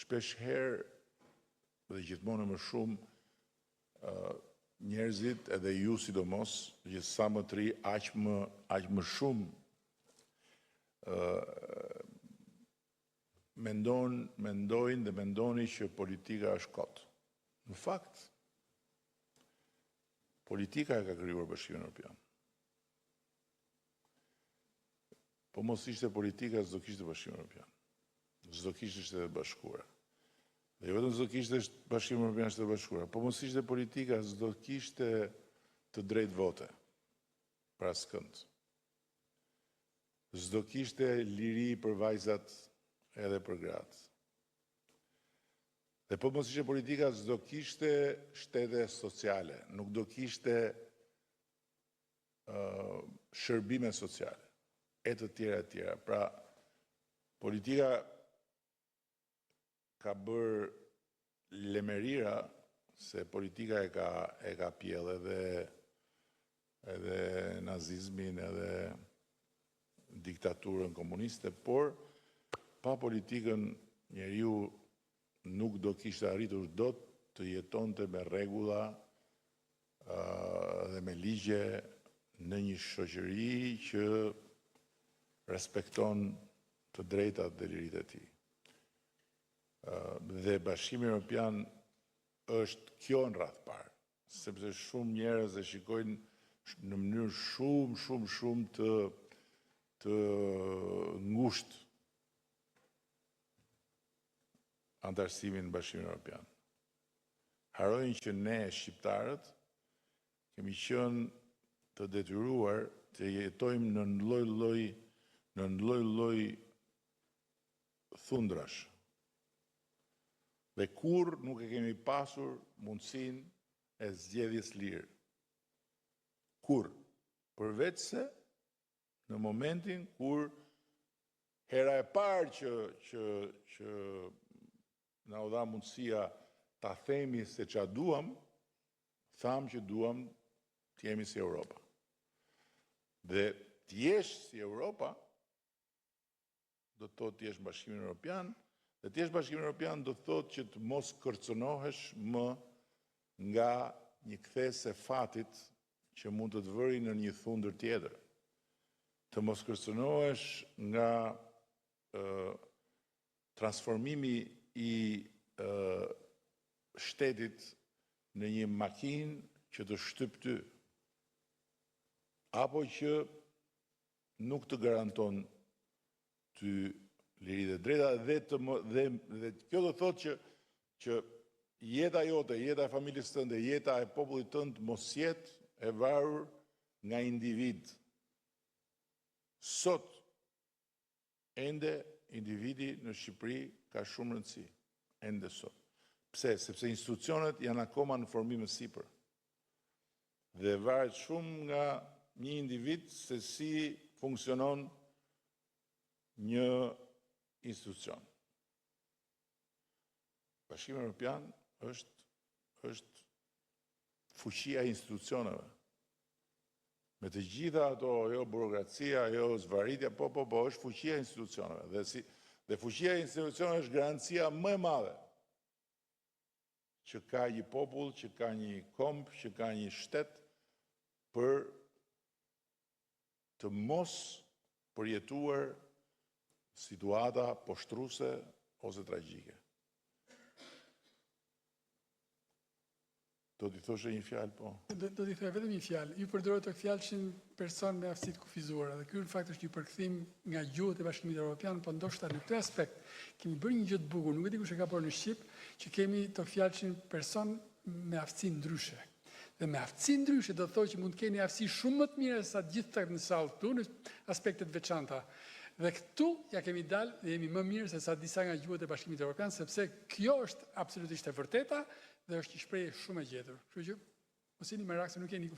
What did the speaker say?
shpesh herë dhe gjithmonë më shumë njerëzit edhe ju sidomos, gjithë sa më të ri, aq më shumë mendojnë dhe mendoni që politika është kot. Në fakt, politika e ka krijuar Bashkimin Evropian. Po mos ishte politika, s'do kishte Bashkimin Evropian. S'do kishte Shtetet Bashkuara. Dhe jo vetëm s'do kishte Bashkimi Evropian Shtetet Bashkuara, po mos ishte politika, s'do kishte të drejtë vote për askënd. S'do kishte liri për vajzat edhe për gratë. Dhe po mos ishte politika, s'do kishte shtete sociale, nuk do kishte shërbime sociale, e të tjera e tjera. Pra, politika ka bërë lemerira, se politika e ka pjellë edhe nazizmin, edhe diktaturën komuniste, por pa politikën njeriu nuk do kishte arritur dot të jetonte me rregulla dhe me ligje në një shoqëri që respekton të drejtat dhe liritë e tij. Dhe Bashkimi Evropian është kjo në radhë parë, sepse shumë njerëz e shikojnë në mënyrë shumë të ngushtë antarësimin në Bashkimin Evropian. Harrojnë që ne, shqiptarët, kemi qenë të detyruar të jetojmë në lloj-lloj thundrash. Dhe kur nuk e kemi pasur mundësinë e zgjedhjes lirë. Kur? Përveç se në momentin kur hera e parë që na u dha mundësia ta themi se ç'a duam, thamë që duam të jemi si Europa. Dhe të jesh si Europa, do të thotë të jesh Bashkimin Evropian, dhe të jesh Bashkimin Evropian do të thotë që të mos kërcënohesh më nga një kthes e fatit që mund të të vëri në një thundër tjetër. Të mos kërcënohesh nga transformimi i shtetit në një makinë që të shtyp ty, apo që nuk të garanton ty liritë e drejta dhe kjo do thotë që jeta jote, jeta e familjes tënde, jeta e popullit tënd mos jetë e varur nga individ. Sot ende individi në Shqipëri ka shumë rëndësi, ende sot. Pse? Sepse institucionet janë akoma në formim të sipër. Dhe varet shumë nga një individ se si funksionon një institucion. Bashkimi Evropian është fuqia e institucioneve. Me të gjitha ato, jo burokracia, jo zvaritja, po, është fuqia e institucioneve. Dhe fuqia e institucioneve është garancia më e madhe që ka një popull, që ka një komb, që ka një shtet për të mos përjetuar situata poshtruese ose tragjike. Do t'i thoshe një fjalë, po? Do t'i thoshe vetëm një fjalë. Ju përdorët të fjalëshin person me aftësi të kufizuara, dhe ky në fakt është një përkthim nga gjuhët e Bashkimit Evropian, po ndoshta në këtë aspekt kemi bërë një gjë të bukur, nuk e di kush e ka bërë në Shqip, që kemi të fjalëshin person me aftësi ndryshe. Dhe me aftësi ndryshe do të thotë që mund të keni aftësi shumë më të mira se sa të gjithë në sallë këtu në aspektet veçanta. Dhe këtu ja kemi dalë dhe jemi më mirë se sa disa nga gjuhët e Bashkimit Evropian, sepse kjo është absolutisht e vërteta dhe është një shprehje shumë e gjetur. Kështu që mos jeni merak se nuk jeni kufizuar.